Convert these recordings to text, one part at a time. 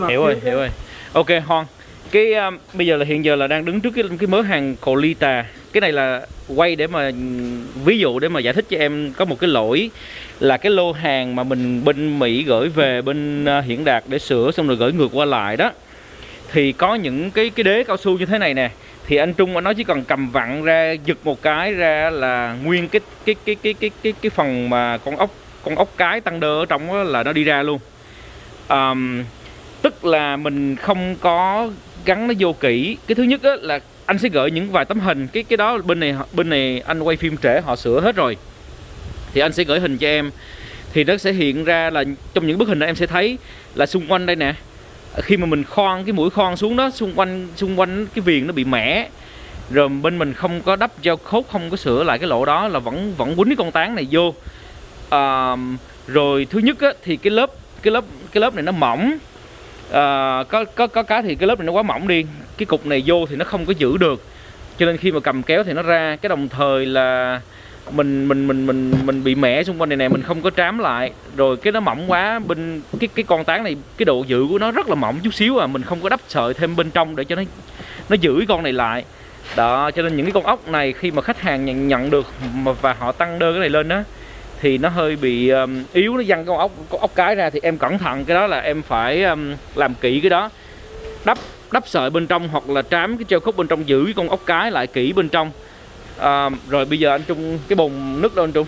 Hiểu rồi, hiểu rồi. Ok Hon, cái bây giờ là hiện giờ là đang đứng trước cái mớ hàng Collita. Cái này là quay để mà ví dụ để mà giải thích cho em có một cái lỗi là cái lô hàng mà mình bên Mỹ gửi về bên Hiển Đạt để sửa xong rồi gửi ngược qua lại đó, thì có những cái đế cao su như thế này nè, thì anh Trung nói chỉ cần cầm vặn ra giật một cái ra là nguyên cái phần mà con ốc cái tăng đơ ở trong đó là nó đi ra luôn. Tức là mình không có gắn nó vô kỹ. Cái thứ nhất á, là anh sẽ gửi những vài tấm hình, cái đó bên này anh quay phim trễ họ sửa hết rồi, thì anh sẽ gửi hình cho em, thì nó sẽ hiện ra là trong những bức hình đó em sẽ thấy là xung quanh đây nè, khi mà mình khoan cái mũi khoan xuống đó, xung quanh cái viền nó bị mẻ, rồi bên mình không có đắp gel coat, không có sửa lại cái lỗ đó là vẫn quýnh cái con tán này vô. Rồi thứ nhất á, thì cái lớp này nó mỏng. Có cái thì cái lớp này nó quá mỏng đi, cái cục này vô thì nó không có giữ được, cho nên khi mà cầm kéo thì nó ra. Cái đồng thời là mình bị mẻ xung quanh này nè, mình không có trám lại, rồi cái nó mỏng quá, bên cái con tán này cái độ giữ của nó rất là mỏng chút xíu mình không có đắp sợi thêm bên trong để cho nó giữ cái con này lại đó. Cho nên những cái con ốc này khi mà khách hàng nhận được và họ tăng đơn cái này lên đó thì nó hơi bị yếu, nó văng con ốc cái ra, thì em cẩn thận cái đó là em phải làm kỹ cái đó, đắp sợi bên trong hoặc là trám cái treo khúc bên trong, giữ cái con ốc cái lại kỹ bên trong. Rồi bây giờ anh Trung, cái bồn nứt đâu anh Trung?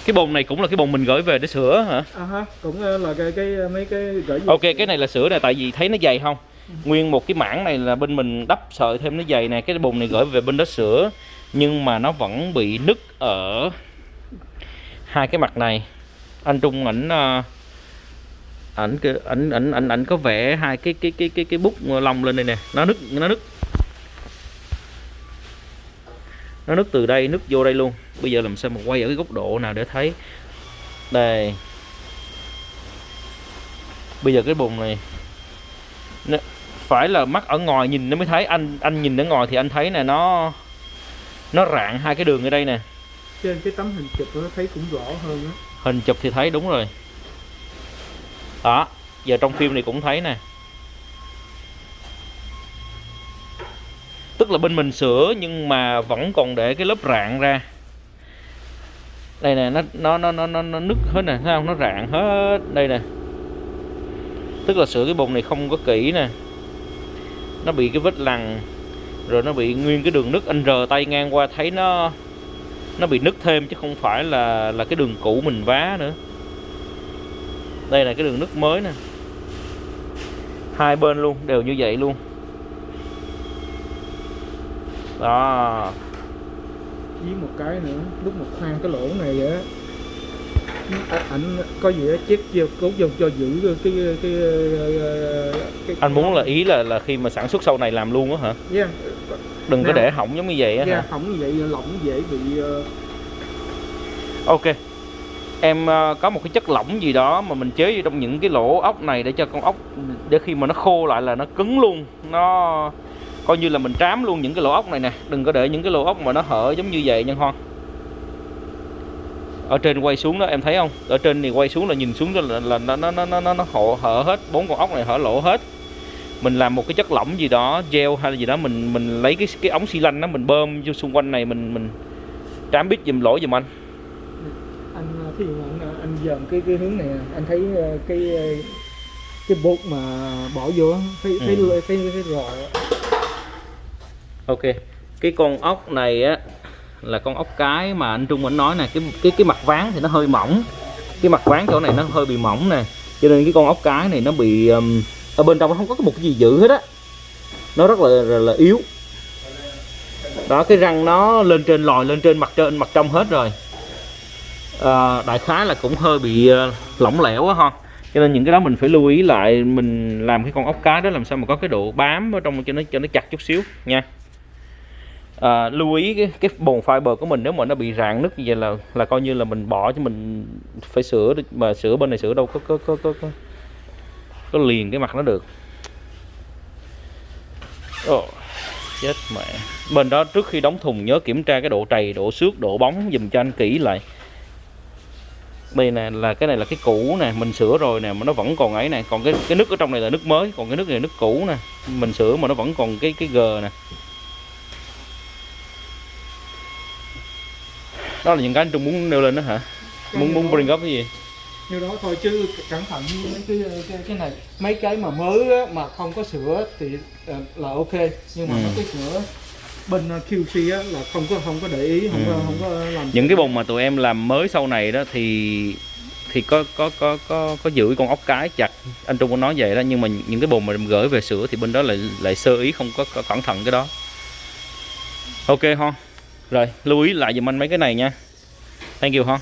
Cái bồn này cũng là cái bồn mình gửi về để sửa hả? Cũng là cái mấy cái gửi về. Ok, cái này là sửa này, tại vì thấy nó dày không? Nguyên một cái mảng này là bên mình đắp sợi thêm nó dày nè, cái bồn này gửi về bên đó sửa, nhưng mà nó vẫn bị nứt ở hai cái mặt này. Anh Trung ảnh có vẽ hai cái bút lông lên đây nè, nó nứt từ đây nứt vô đây luôn. Bây giờ làm sao mà quay ở cái góc độ nào để thấy đây. Bây giờ cái bồn này phải là mắt ở ngoài nhìn nó mới thấy, anh nhìn ở ngoài thì anh thấy nè, nó rạn hai cái đường ở đây nè. Trên cái tấm hình chụp nó thấy cũng rõ hơn đó. Hình chụp thì thấy đúng rồi đó, giờ trong phim này cũng thấy nè. Tức là bên mình sửa nhưng mà vẫn còn để cái lớp rạn ra. Đây nè, nó nứt hết nè, thấy không? Nó rạn hết đây nè. Tức là sửa cái bồn này không có kỹ nè, nó bị cái vết lằn, rồi nó bị nguyên cái đường nứt. Anh rờ tay ngang qua thấy nó bị nứt thêm chứ không phải là cái đường cũ mình vá nữa. Đây là cái đường nứt mới nè, hai bên luôn đều như vậy luôn đó. Với một cái nữa, lúc mà khoan cái lỗ này á, ảnh có gì đó chét vô cố vô cho giữ cái anh muốn là ý là khi mà sản xuất sau này làm luôn á hả? Yeah. Đừng có để hỏng giống như vậy á hả? Hỏng như vậy lỏng dễ bị Ok, em có một cái chất lỏng gì đó mà mình chế vô trong những cái lỗ ốc này để cho con ốc, để khi mà nó khô lại là nó cứng luôn, nó coi như là mình trám luôn những cái lỗ ốc này nè. Đừng có để những cái lỗ ốc mà nó hở giống như vậy nha Hon. Ở trên quay xuống đó em thấy không? Ở trên thì quay xuống là nhìn xuống là nó hở hết, 4 con ốc này hở lỗ hết. Mình làm một cái chất lỏng gì đó, gel hay là gì đó, mình lấy cái ống xi lanh đó mình bơm vô xung quanh này, mình trám bít giùm lỗ giùm anh. Anh thì anh dòm cái hướng này, anh thấy cái bột mà bỏ vô thấy rồi. Ok, cái con ốc này á là con ốc cái mà anh Trung anh nói nè, cái mặt ván thì nó hơi mỏng, cái mặt ván chỗ này nó hơi bị mỏng nè, cho nên cái con ốc cái này nó bị ở bên trong nó không có một cái gì giữ hết á, nó rất là yếu đó. Cái răng nó lên trên, lòi lên trên mặt trong hết rồi. Đại khái là cũng hơi bị lỏng lẻo á ha, cho nên những cái đó mình phải lưu ý lại. Mình làm cái con ốc cái đó làm sao mà có cái độ bám ở trong cho nó chặt chút xíu nha. Lưu ý cái bồn fiber của mình, nếu mà nó bị rạn nứt như vậy là coi như là mình bỏ, cho mình phải sửa, mà sửa bên này sửa đâu có liền cái mặt nó được. Chết mẹ. Bên đó trước khi đóng thùng nhớ kiểm tra cái độ trầy, độ xước, độ bóng dùm cho anh kỹ lại. Đây nè, là cái này là cái cũ nè, mình sửa rồi nè mà nó vẫn còn ấy nè, còn cái nước ở trong này là nước mới, còn cái nước này là nước cũ nè, mình sửa mà nó vẫn còn cái g nè. Đó là những cái anh Trung muốn nêu lên đó hả? Muốn bring up cái gì? Như đó thôi, chứ cẩn thận như mấy cái này, mấy cái mà mới á, mà không có sửa thì là ok, nhưng mà mấy cái sửa bên QC á, là không có để ý, không có làm. Những cái bồn mà tụi em làm mới sau này đó thì có giữ con ốc cái chặt, anh Trung có nói vậy đó, nhưng mà những cái bồn mà gửi về sửa thì bên đó lại sơ ý, không có cẩn thận cái đó. Ok Hon, rồi lưu ý lại giùm anh mấy cái này nha. Thank you Hon.